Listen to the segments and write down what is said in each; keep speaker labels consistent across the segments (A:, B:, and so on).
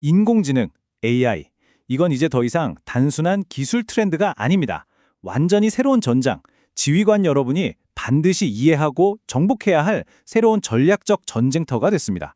A: 인공지능, AI. 이건 이제 더 이상 단순한 기술 트렌드가 아닙니다. 완전히 새로운 전장, 지휘관 여러분이 반드시 이해하고 정복해야 할 새로운 전략적 전쟁터가 됐습니다.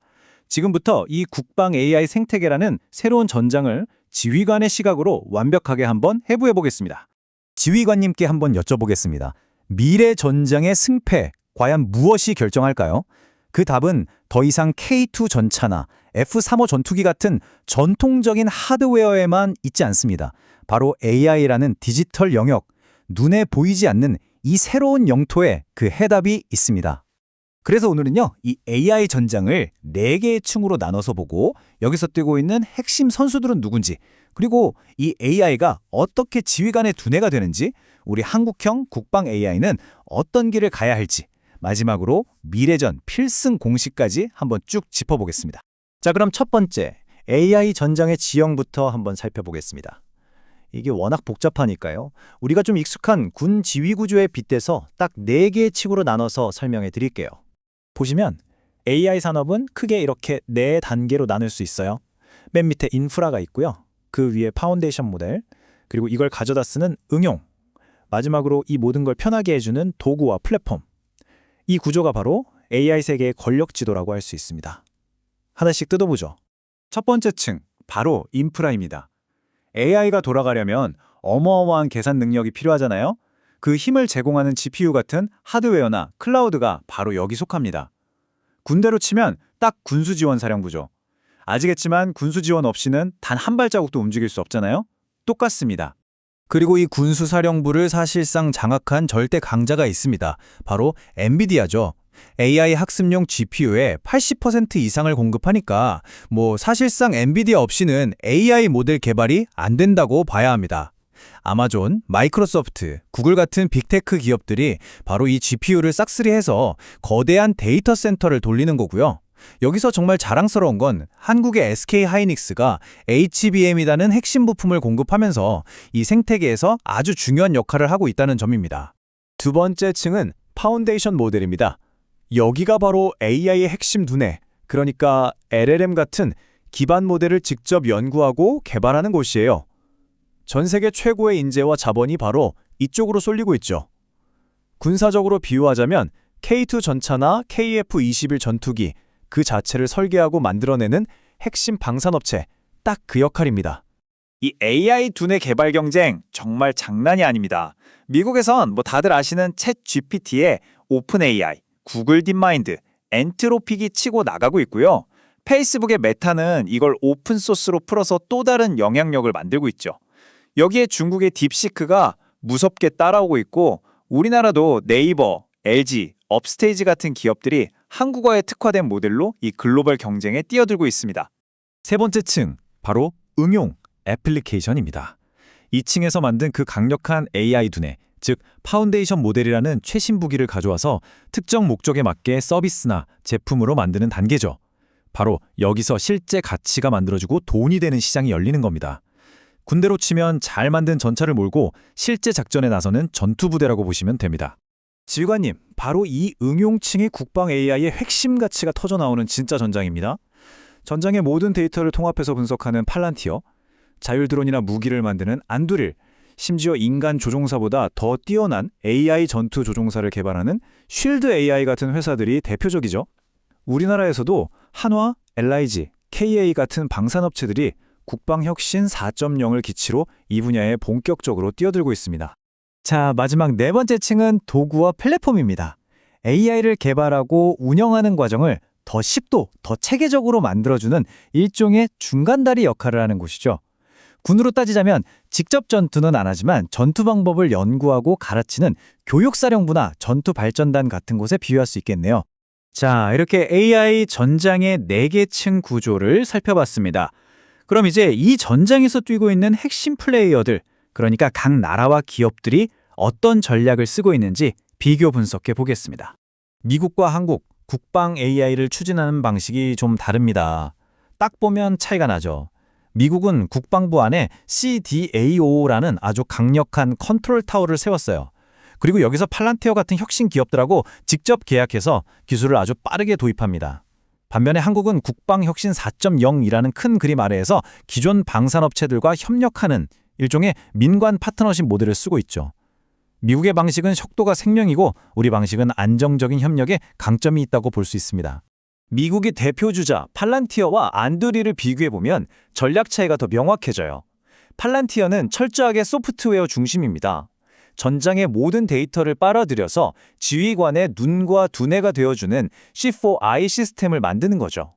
A: 지금부터 이 국방 AI 생태계라는 새로운 전장을 지휘관의 시각으로 완벽하게 한번 해부해 보겠습니다.
B: 지휘관님께 한번 여쭤보겠습니다. 미래 전장의 승패, 과연 무엇이 결정할까요? 그 답은 더 이상 K2 전차나 F-35 전투기 같은 전통적인 하드웨어에만 있지 않습니다. 바로 AI라는 디지털 영역, 눈에 보이지 않는 이 새로운 영토에 그 해답이 있습니다. 그래서 오늘은요, 이 AI 전장을 4개의 층으로 나눠서 보고 여기서 뛰고 있는 핵심 선수들은 누군지, 그리고 이 AI가 어떻게 지휘관의 두뇌가 되는지, 우리 한국형 국방 AI는 어떤 길을 가야 할지, 마지막으로 미래전 필승 공식까지 한번 쭉 짚어보겠습니다. 자, 그럼 첫 번째, AI 전장의 지형부터 한번 살펴보겠습니다. 이게 워낙 복잡하니까요. 우리가 좀 익숙한 군 지휘 구조에 빗대서 딱 4개의 층으로 나눠서 설명해 드릴게요. 보시면 AI 산업은 크게 이렇게 4단계로 나눌 수 있어요. 맨 밑에 인프라가 있고요. 그 위에 파운데이션 모델, 그리고 이걸 가져다 쓰는 응용, 마지막으로 이 모든 걸 편하게 해주는 도구와 플랫폼. 이 구조가 바로 AI 세계의 권력 지도라고 할 수 있습니다. 하나씩 뜯어보죠. 첫 번째 층, 바로 인프라입니다. AI가 돌아가려면 어마어마한 계산 능력이 필요하잖아요. 그 힘을 제공하는 GPU 같은 하드웨어나 클라우드가 바로 여기 속합니다. 군대로 치면 딱 군수지원사령부죠. 아시겠지만 군수지원 없이는 단 한 발자국도 움직일 수 없잖아요. 똑같습니다. 그리고 이 군수사령부를 사실상 장악한 절대 강자가 있습니다. 바로 엔비디아죠. AI 학습용 GPU의 80% 이상을 공급하니까 사실상 엔비디아 없이는 AI 모델 개발이 안 된다고 봐야 합니다. 아마존, 마이크로소프트, 구글 같은 빅테크 기업들이 바로 이 GPU를 싹쓸이해서 거대한 데이터 센터를 돌리는 거고요. 여기서 정말 자랑스러운 건 한국의 SK하이닉스가 HBM이라는 핵심 부품을 공급하면서 이 생태계에서 아주 중요한 역할을 하고 있다는 점입니다. 두 번째 층은 파운데이션 모델입니다. 여기가 바로 AI의 핵심 두뇌, 그러니까 LLM 같은 기반 모델을 직접 연구하고 개발하는 곳이에요. 전 세계 최고의 인재와 자본이 바로 이쪽으로 쏠리고 있죠. 군사적으로 비유하자면 K2 전차나 KF-21 전투기, 그 자체를 설계하고 만들어내는 핵심 방산업체, 딱 그 역할입니다. 이 AI 두뇌 개발 경쟁 정말 장난이 아닙니다. 미국에선 다들 아시는 챗 GPT에 오픈 AI, 구글 딥마인드, 엔트로픽이 치고 나가고 있고요. 페이스북의 메타는 이걸 오픈소스로 풀어서 또 다른 영향력을 만들고 있죠. 여기에 중국의 딥시크가 무섭게 따라오고 있고, 우리나라도 네이버, LG, 업스테이지 같은 기업들이 한국어에 특화된 모델로 이 글로벌 경쟁에 뛰어들고 있습니다. 세 번째 층, 바로 응용, 애플리케이션입니다. 이 층에서 만든 그 강력한 AI 두뇌, 즉 파운데이션 모델이라는 최신 무기를 가져와서 특정 목적에 맞게 서비스나 제품으로 만드는 단계죠. 바로 여기서 실제 가치가 만들어지고 돈이 되는 시장이 열리는 겁니다. 군대로 치면 잘 만든 전차를 몰고 실제 작전에 나서는 전투부대라고 보시면 됩니다. 지휘관님, 바로 이 응용층이 국방 AI의 핵심 가치가 터져나오는 진짜 전장입니다. 전장의 모든 데이터를 통합해서 분석하는 팔란티어, 자율 드론이나 무기를 만드는 안두릴, 심지어 인간 조종사보다 더 뛰어난 AI 전투 조종사를 개발하는 쉴드 AI 같은 회사들이 대표적이죠. 우리나라에서도 한화, LIG, KA 같은 방산업체들이 국방혁신 4.0을 기치로 이 분야에 본격적으로 뛰어들고 있습니다. 자, 마지막 네 번째 층은 도구와 플랫폼입니다. AI를 개발하고 운영하는 과정을 더 쉽도, 더 체계적으로 만들어주는 일종의 중간다리 역할을 하는 곳이죠. 군으로 따지자면 직접 전투는 안 하지만 전투 방법을 연구하고 가르치는 교육사령부나 전투발전단 같은 곳에 비유할 수 있겠네요. 자, 이렇게 AI 전장의 4개 층 구조를 살펴봤습니다. 그럼 이제 이 전장에서 뛰고 있는 핵심 플레이어들, 그러니까 각 나라와 기업들이 어떤 전략을 쓰고 있는지 비교 분석해 보겠습니다. 미국과 한국, 국방 AI를 추진하는 방식이 좀 다릅니다. 딱 보면 차이가 나죠. 미국은 국방부 안에 CDAO라는 아주 강력한 컨트롤 타워를 세웠어요. 그리고 여기서 팔란티어 같은 혁신 기업들하고 직접 계약해서 기술을 아주 빠르게 도입합니다. 반면에 한국은 국방혁신 4.0이라는 큰 그림 아래에서 기존 방산업체들과 협력하는 일종의 민관 파트너십 모델을 쓰고 있죠. 미국의 방식은 속도가 생명이고 우리 방식은 안정적인 협력에 강점이 있다고 볼 수 있습니다. 미국의 대표 주자 팔란티어와 안드리를 비교해보면 전략 차이가 더 명확해져요. 팔란티어는 철저하게 소프트웨어 중심입니다. 전장의 모든 데이터를 빨아들여서 지휘관의 눈과 두뇌가 되어주는 C4I 시스템을 만드는 거죠.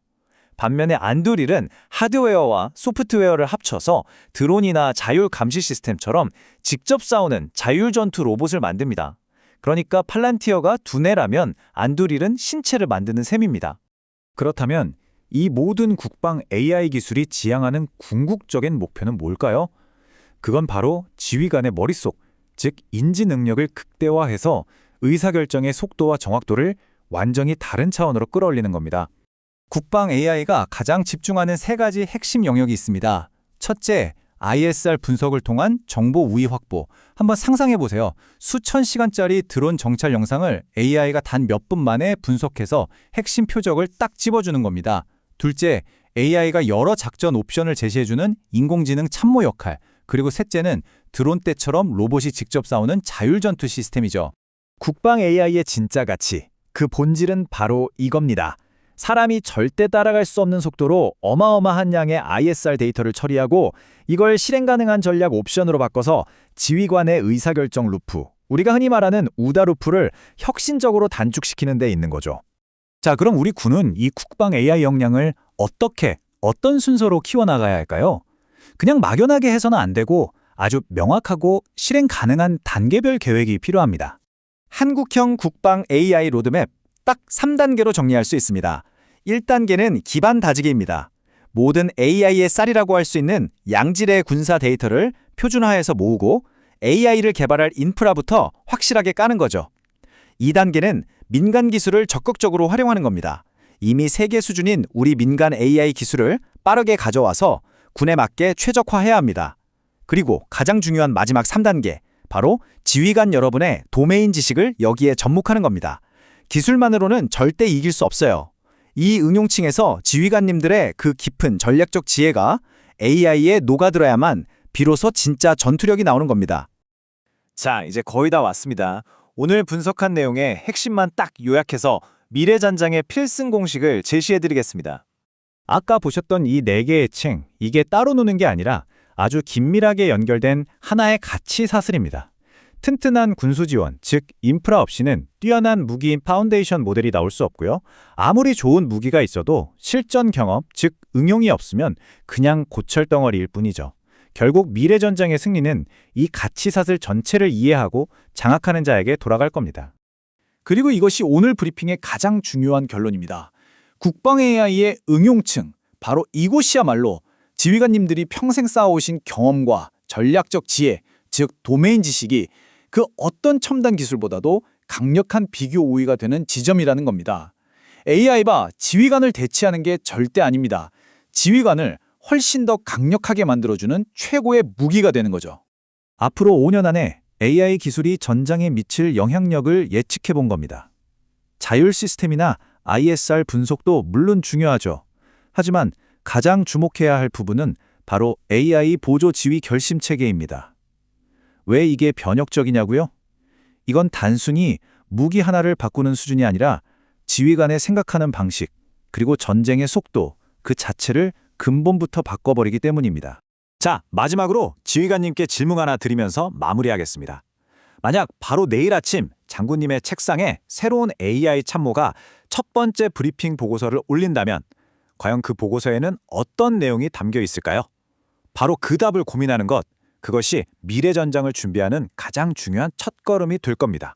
B: 반면에 안드릴은 하드웨어와 소프트웨어를 합쳐서 드론이나 자율 감시 시스템처럼 직접 싸우는 자율 전투 로봇을 만듭니다. 그러니까 팔란티어가 두뇌라면 안드릴은 신체를 만드는 셈입니다. 그렇다면 이 모든 국방 AI 기술이 지향하는 궁극적인 목표는 뭘까요? 그건 바로 지휘관의 머릿속, 즉 인지 능력을 극대화해서 의사결정의 속도와 정확도를 완전히 다른 차원으로 끌어올리는 겁니다. 국방 AI가 가장 집중하는 세 가지 핵심 영역이 있습니다. 첫째, ISR 분석을 통한 정보 우위 확보. 한번 상상해 보세요. 수천 시간짜리 드론 정찰 영상을 AI가 단 몇 분 만에 분석해서 핵심 표적을 딱 집어주는 겁니다. 둘째, AI가 여러 작전 옵션을 제시해주는 인공지능 참모 역할. 그리고 셋째는 드론 때처럼 로봇이 직접 싸우는 자율전투 시스템이죠. 국방 AI의 진짜 가치, 그 본질은 바로 이겁니다. 사람이 절대 따라갈 수 없는 속도로 어마어마한 양의 ISR 데이터를 처리하고 이걸 실행 가능한 전략 옵션으로 바꿔서 지휘관의 의사결정 루프, 우리가 흔히 말하는 우다 루프를 혁신적으로 단축시키는 데 있는 거죠. 자, 그럼 우리 군은 이 국방 AI 역량을 어떤 순서로 키워나가야 할까요? 그냥 막연하게 해서는 안 되고 아주 명확하고 실행 가능한 단계별 계획이 필요합니다. 한국형 국방 AI 로드맵 딱 3단계로 정리할 수 있습니다. 1단계는 기반 다지기입니다. 모든 AI의 쌀이라고 할 수 있는 양질의 군사 데이터를 표준화해서 모으고 AI를 개발할 인프라부터 확실하게 까는 거죠. 2단계는 민간 기술을 적극적으로 활용하는 겁니다. 이미 세계 수준인 우리 민간 AI 기술을 빠르게 가져와서 군에 맞게 최적화해야 합니다. 그리고 가장 중요한 마지막 3단계, 바로 지휘관 여러분의 도메인 지식을 여기에 접목하는 겁니다. 기술만으로는 절대 이길 수 없어요. 이 응용층에서 지휘관님들의 그 깊은 전략적 지혜가 AI에 녹아들어야만 비로소 진짜 전투력이 나오는 겁니다. 자, 이제 거의 다 왔습니다. 오늘 분석한 내용의 핵심만 딱 요약해서 미래전장의 필승 공식을 제시해드리겠습니다. 아까 보셨던 이 4개의 층, 이게 따로 노는 게 아니라 아주 긴밀하게 연결된 하나의 가치 사슬입니다. 튼튼한 군수 지원, 즉 인프라 없이는 뛰어난 무기인 파운데이션 모델이 나올 수 없고요. 아무리 좋은 무기가 있어도 실전 경험, 즉 응용이 없으면 그냥 고철덩어리일 뿐이죠. 결국 미래전장의 승리는 이 가치 사슬 전체를 이해하고 장악하는 자에게 돌아갈 겁니다. 그리고 이것이 오늘 브리핑의 가장 중요한 결론입니다. 국방 AI의 응용층, 바로 이곳이야말로 지휘관님들이 평생 쌓아오신 경험과 전략적 지혜, 즉 도메인 지식이 그 어떤 첨단 기술보다도 강력한 비교 우위가 되는 지점이라는 겁니다. AI가 지휘관을 대체하는 게 절대 아닙니다. 지휘관을 훨씬 더 강력하게 만들어주는 최고의 무기가 되는 거죠. 앞으로 5년 안에 AI 기술이 전장에 미칠 영향력을 예측해 본 겁니다. 자율 시스템이나 ISR 분석도 물론 중요하죠. 하지만 가장 주목해야 할 부분은 바로 AI 보조 지휘 결심 체계입니다. 왜 이게 변혁적이냐고요? 이건 단순히 무기 하나를 바꾸는 수준이 아니라 지휘관의 생각하는 방식, 그리고 전쟁의 속도, 그 자체를 근본부터 바꿔버리기 때문입니다. 자, 마지막으로 지휘관님께 질문 하나 드리면서 마무리하겠습니다. 만약 바로 내일 아침 장군님의 책상에 새로운 AI 참모가 첫 번째 브리핑 보고서를 올린다면 과연 그 보고서에는 어떤 내용이 담겨 있을까요? 바로 그 답을 고민하는 것, 그것이 미래전장을 준비하는 가장 중요한 첫걸음이 될 겁니다.